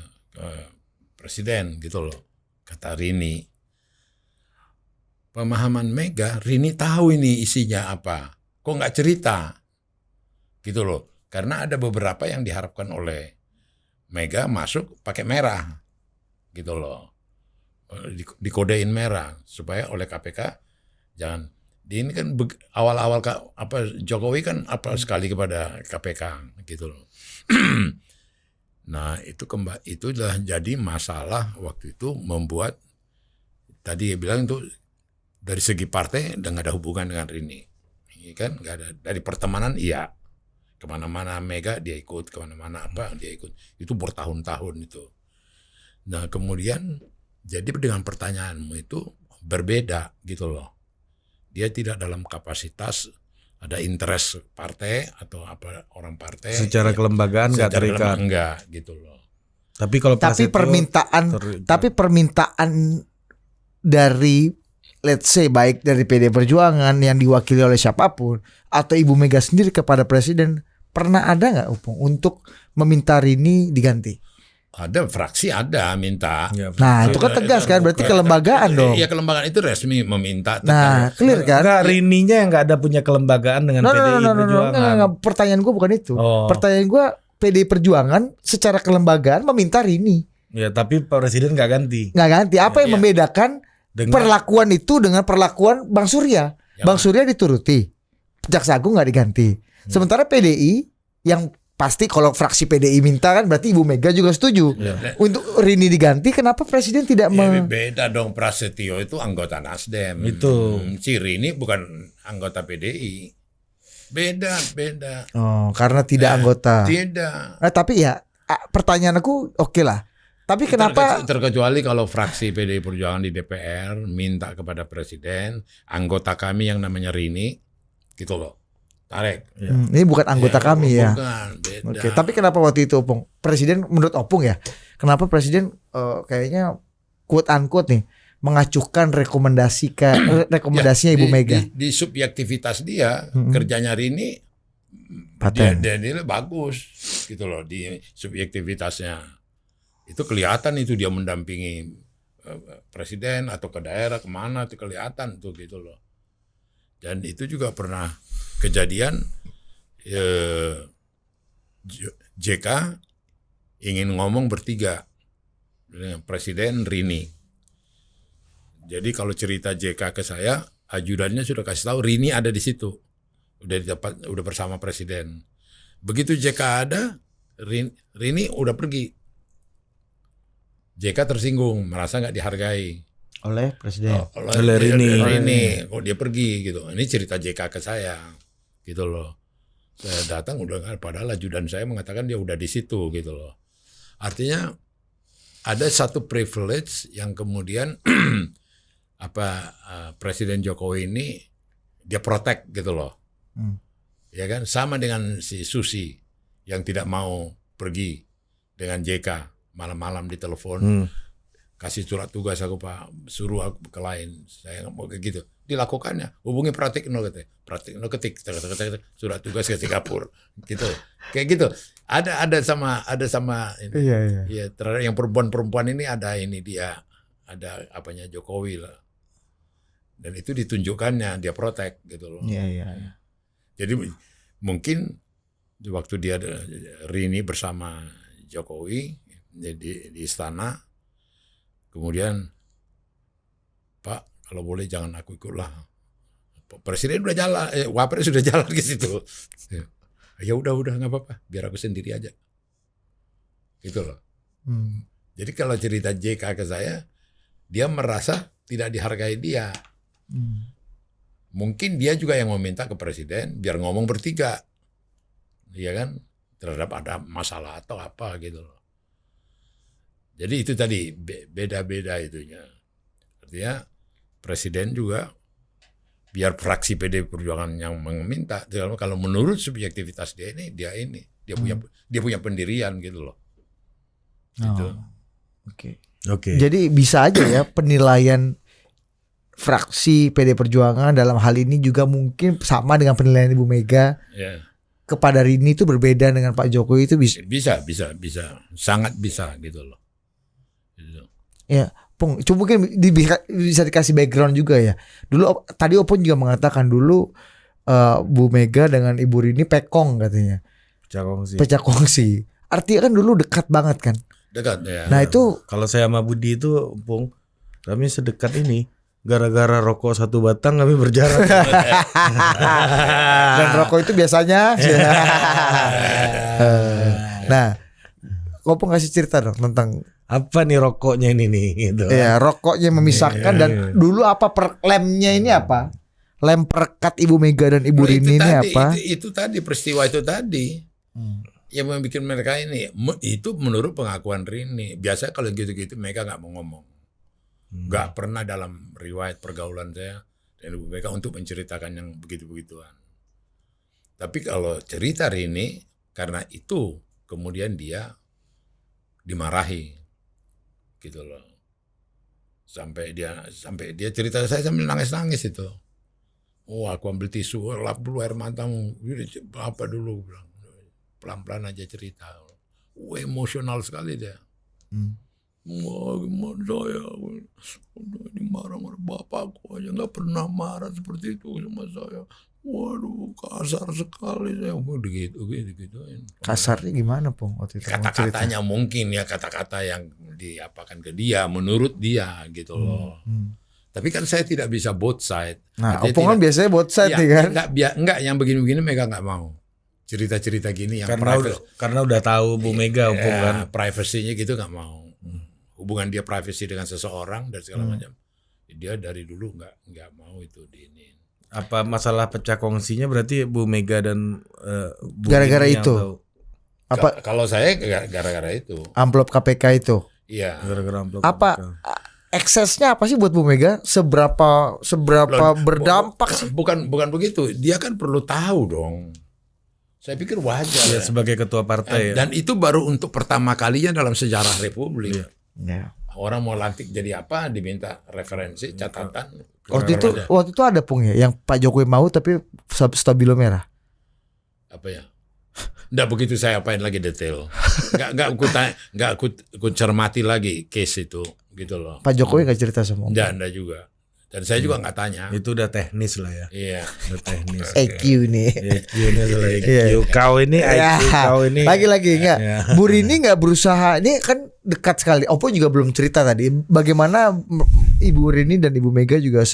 presiden gitu loh, kata Rini. Pemahaman Mega, Rini tahu ini isinya apa, kok nggak cerita gitu loh. Karena ada beberapa yang diharapkan oleh Mega masuk pakai merah gitu loh. Dikodein merah supaya oleh KPK jangan. Ini kan awal-awal apa Jokowi kan apa sekali kepada KPK gitu loh. Nah itu itulah jadi masalah waktu itu membuat tadi bilang itu dari segi partai udah nggak ada hubungan dengan Rini, ini kan nggak ada. Dari pertemanan iya, kemana-mana Mega dia ikut, kemana-mana apa dia ikut, itu bertahun-tahun itu. Nah kemudian jadi dengan pertanyaanmu itu berbeda gitu loh. Dia tidak dalam kapasitas ada interest partai atau apa orang partai. Secara kelembagaan nggak terikat. Enggak gitu loh. Tapi kalau permintaan dari let's say baik dari PD Perjuangan yang diwakili oleh siapapun atau Ibu Mega sendiri kepada presiden pernah ada nggak Upung untuk meminta Rini diganti? Ada fraksi ada minta. Ya, nah itu kan tegas kan, berarti kelembagaan dong. Iya kelembagaan itu resmi meminta. Nah clear kan? Enggak, Rininya yang nggak ada punya kelembagaan dengan PDI Perjuangan. Enggak, pertanyaan gue bukan itu. Pertanyaan gue PDI Perjuangan secara kelembagaan meminta Rini. Ya tapi Presiden nggak ganti. Nggak ganti. Apa yang membedakan perlakuan itu dengan perlakuan Bang Surya? Bang Surya dituruti, Jaksa Agung nggak diganti. Sementara PDI yang pasti kalau fraksi PDI minta kan berarti Ibu Mega juga setuju. Untuk Rini diganti, kenapa Presiden tidak beda dong. Prasetyo itu anggota Nasdem. Itu. Si Rini bukan anggota PDI. Beda. Oh, karena tidak anggota. Tidak. Nah, tapi ya pertanyaan aku oke lah. Tapi kenapa terkecuali kalau fraksi PDI Perjuangan di DPR minta kepada Presiden, anggota kami yang namanya Rini gitu loh. Tarik. Ini bukan anggota kami ya. Bukan, Oke, tapi kenapa waktu itu Opung? Presiden menurut Opung ya, kenapa Presiden kayaknya quote unquote nih mengacuhkan rekomendasinya Ibu Mega? Di subjektivitas dia, kerjanya Rini dia nilai bagus gitu loh di subjektivitasnya. Itu kelihatan itu dia mendampingi presiden atau ke daerah kemana itu kelihatan tuh gitu loh. Dan itu juga pernah kejadian JK ingin ngomong bertiga dengan Presiden Rini. Jadi kalau cerita JK ke saya, ajudannya sudah kasih tahu Rini ada di situ, udah bersama Presiden. Begitu JK ada, Rini udah pergi. JK tersinggung, merasa nggak dihargai oleh Presiden. Oleh Rini, kok dia pergi gitu. Ini cerita JK ke saya. Gitu loh. Saya datang udah kan, padahal ajudan saya mengatakan dia udah di situ gitu loh. Artinya ada satu privilege yang kemudian Presiden Jokowi ini dia protect gitu loh. Ya kan sama dengan si Susi yang tidak mau pergi dengan JK malam-malam ditelepon. kasih surat tugas aku Pak, suruh aku ke lain, saya nggak mau kayak gitu. Dilakukannya, hubungi Pratikno katanya. Pratikno ketik surat tugas ke Singapura, gitu. Kayak gitu. Ada sama ini. Iya, terhadap yang perempuan ini ada apanya Jokowi lah. Dan itu ditunjukkannya, dia protek gitu loh. Iya. Jadi mungkin waktu dia Rini bersama Jokowi di istana, kemudian Pak kalau boleh jangan aku ikutlah. Presiden udah jalan, Wapres sudah jalan ke situ. Ya udah nggak apa-apa, biar aku sendiri aja. Gitu loh. Jadi kalau cerita JK ke saya, dia merasa tidak dihargai dia. Mungkin dia juga yang meminta ke presiden biar ngomong bertiga, iya kan, terhadap ada masalah atau apa gitu loh. Jadi itu tadi beda-beda itunya. Artinya presiden juga biar fraksi PD Perjuangan yang meminta, kalau menurut subjektivitas dia punya pendirian gitu loh. Gitu. Oke. Jadi bisa aja ya penilaian fraksi PD Perjuangan dalam hal ini juga mungkin sama dengan penilaian Ibu Mega kepada Rini itu berbeda dengan Pak Jokowi itu bisa. Sangat bisa gitu loh. Gitu. Ya, Pung, coba mungkin bisa dikasih background juga ya. Dulu tadi Opung juga mengatakan dulu Bu Mega dengan Ibu Rini pekong katanya. Pecah kongsi. Artinya kan dulu dekat banget kan. Dekat ya. Nah itu kalau saya sama Budi itu, Pung, kami sedekat ini. Gara-gara rokok satu batang kami berjarak. Dan rokok itu biasanya. Nah, Opung kasih cerita dong tentang apa nih rokoknya ini nih gitu. Ya, rokoknya memisahkan dan dulu apa lemnya ini apa? Lem perekat Ibu Mega dan Ibu Rini ini apa? Itu tadi peristiwa itu tadi. Yang membuat mereka ini itu menurut pengakuan Rini. Biasa kalau gitu-gitu mereka nggak mau ngomong. Nggak pernah dalam riwayat pergaulan saya dan Ibu Mega untuk menceritakan yang begitu-begituan. Tapi kalau cerita Rini, karena itu kemudian dia dimarahi. Gitu loh. Sampai dia cerita saya sambil nangis-nangis itu. Oh, aku ambil tisu, lap dulu air matamu. Apa dulu bilang. Pelan-pelan aja cerita. Emosional sekali dia. Wah, gimana saya dimarah-marah bapakku aja nggak pernah marah seperti itu sama saya. Waduh, kasar sekali saya. Gitu-gituin. Kasarnya gimana, Pung? Kata-katanya mungkin ya kata-kata yang diapakan ke dia menurut dia gitu loh. Tapi kan saya tidak bisa both side. Nah, Opung kan biasanya both side nih kan. Enggak yang begini-begini Mega nggak mau. Cerita-cerita gini yang karena udah tahu Bu Mega Opung kan. Privasinya gitu nggak mau. Hubungan dia privasi dengan seseorang dan segala macam. Dia dari dulu nggak mau itu diinin. Apa masalah pecah kongsinya berarti Bu Mega dan Bu gara-gara Rini itu? Apa kalau saya gara-gara itu. Amplop KPK itu. Iya. Gara-gara amplop apa KPK. Eksesnya apa sih buat Bu Mega? Seberapa berdampak sih? Bukan begitu. Dia kan perlu tahu dong. Saya pikir wajar ya, sebagai ketua partai dan itu baru untuk pertama kalinya dalam sejarah Republik. Ya. Orang mau lantik jadi apa diminta referensi catatan. Waktu itu ada Pung ya yang Pak Jokowi mau tapi stabilo merah. Apa ya? Nggak begitu saya apain lagi detail. Nggak aku cermati lagi case itu gitu loh. Pak Jokowi nggak cerita sama Om. Nggak juga. Dan saya juga nggak tanya. Itu udah teknis lah ya. Iya. Udah teknis. EQ nih. EQ ini adalah EQ. Kau ini IQ kau ini. Lagi-lagi enggak. Bu Rini nggak berusaha. Ini kan dekat sekali. Oppo juga belum cerita tadi. Bagaimana Ibu Rini dan Ibu Mega juga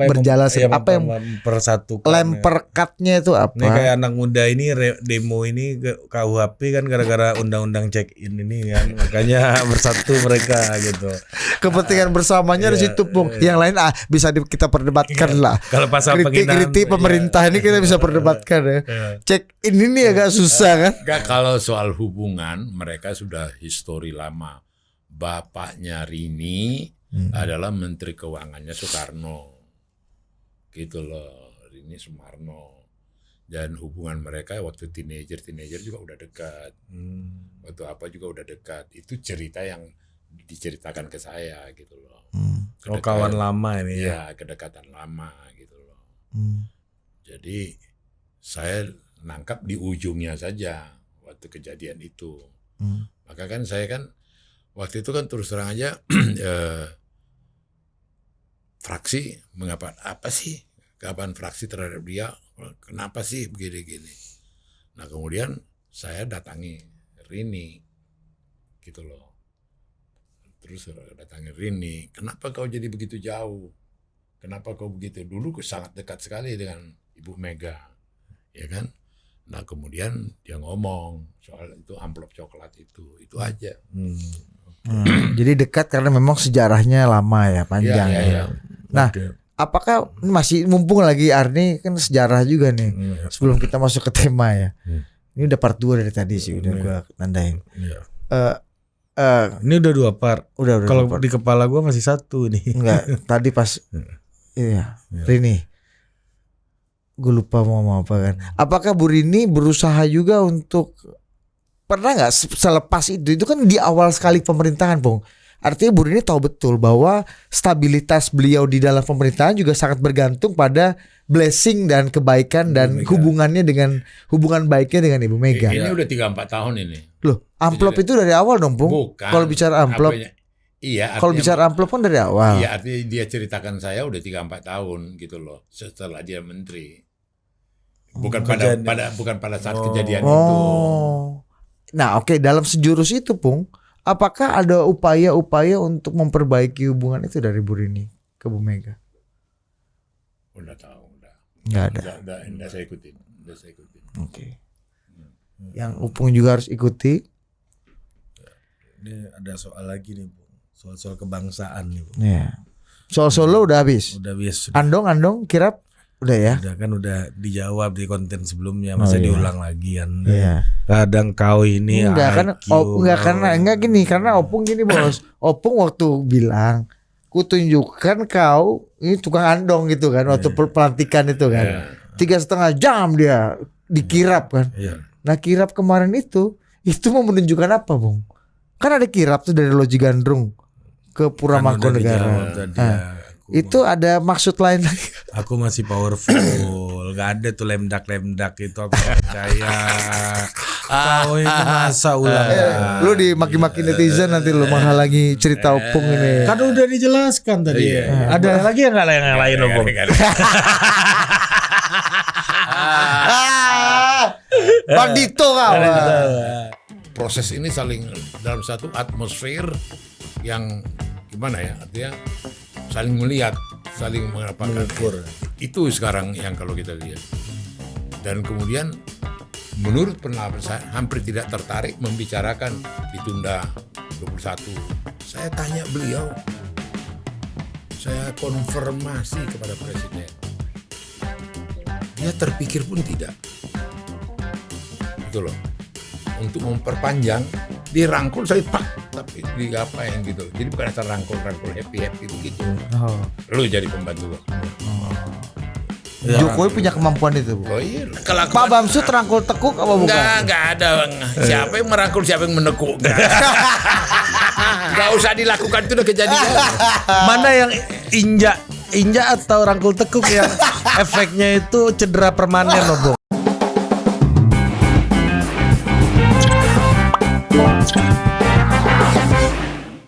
berjalan apa yang mempersatukan. Lem perekatnya itu apa? Ini kayak anak muda ini demo ini ke KUHP kan gara-gara undang-undang check-in ini kan. Makanya bersatu mereka gitu. Kepentingan bersamanya di situ, Bung. Yang lain bisa kita perdebatkan lah. Kalau pasal kritik pemerintah ini kita bisa perdebatkan ya. Cek ini agak susah kan? Enggak, kalau soal hubungan mereka sudah histori lama. Bapaknya Rini adalah Menteri Keuangannya Soekarno. Gitu loh, Rini Sumarno. Dan hubungan mereka waktu teenager juga udah dekat. Waktu apa juga udah dekat. Itu cerita yang diceritakan ke saya gitu loh. Oh, kawan lama ini ya. Iya, kedekatan lama gitu loh. Hmm. Jadi saya nangkap di ujungnya saja waktu kejadian itu. Maka kan saya kan waktu itu kan terus terang aja fraksi mengapa apa sih kapan fraksi terhadap dia, kenapa sih begini-gini. Nah kemudian saya datangi Rini gitu loh. Terus datangi Rini, kenapa kau jadi begitu jauh? Kenapa kau begitu? Dulu sangat dekat sekali dengan Ibu Mega, ya kan? Nah kemudian dia ngomong soal itu amplop coklat itu aja. Jadi dekat karena memang sejarahnya lama ya, panjang. Iya, ya. iya. Nah, apakah masih mumpung lagi Arni kan sejarah juga nih. Sebelum kita masuk ke tema ya. Ini udah part 2 dari tadi sih udah gua tandain. Ini udah 2 part. Udah Kalau 2 part. di kepala gua masih 1 nih. Enggak, tadi pas iya, Rini. Gue lupa mau ngomong apa kan. Apakah Bu Rini berusaha juga untuk pernah nggak selepas itu kan di awal sekali pemerintahan, Bung. Artinya Bu Rini tahu betul bahwa stabilitas beliau di dalam pemerintahan juga sangat bergantung pada blessing dan kebaikan dan hubungannya dengan hubungan baiknya dengan Ibu Mega. Ini udah 3-4 tahun ini. Loh, amplop itu dari awal dong, Bung. Bukan. Kalau bicara amplop. Iya. Kalau bicara amplop kan dari awal. Iya, artinya dia ceritakan saya udah 3-4 tahun gitu loh. Setelah dia menteri. Bukan pada saat kejadian itu. Nah, oke, dalam sejurus itu, Pung, apakah ada upaya-upaya untuk memperbaiki hubungan itu dari Bu Rini ke Bu Mega? Udah tahu, udah. Nggak ada. Udah saya ikutin. Oke. Yang Upung juga harus ikuti. Ini ada soal lagi nih, Bung. Soal kebangsaan nih, Bung. Iya. Soal Solo udah habis. Udah habis. Andong, kirap udah ya. Udah dijawab di konten sebelumnya, masa diulang lagi kan. Iya. Kadang kau ini enggak gini, karena Opung gini, Bos. Opung waktu bilang, "Kutunjukkan kau ini tukang andong," gitu kan, waktu pelantikan itu kan. 3,5 jam dia dikirap kan. Nah, kirap kemarin itu mau menunjukkan apa, Bung? Kan ada kirap tuh dari Loji Gandrung ke Pura Mangkunegara. Itu ada maksud lain lagi. Aku masih powerful, gak ada tuh lemdak itu aku percaya. Kau ini masa ulang. Lu dimaki-maki netizen nanti lu menghalangi cerita Opung ini. Kan udah dijelaskan tadi. Ada lagi yang lain Opung? Bang Dito kau. Proses ini saling dalam satu atmosfer yang gimana ya, artinya saling melihat, saling mengukur. Itu sekarang yang kalau kita lihat. Dan kemudian menurut pendapat saya hampir tidak tertarik membicarakan ditunda 21. Saya tanya beliau, saya konfirmasi kepada Presiden. Dia terpikir pun tidak. Gitu loh. Untuk memperpanjang, dirangkul saya tapi digapain gitu. Jadi bukan asal rangkul happy begitu. Lu jadi pembantu. Jokowi punya kemampuan itu, Bu. Oh iya. Pak Bamsud rangkul tekuk apa bukan? Enggak ada. Siapa yang merangkul, siapa yang menekuk. Enggak usah dilakukan, itu udah kejadian. Mana yang injak atau rangkul tekuk yang efeknya itu cedera permanen loh, Bung.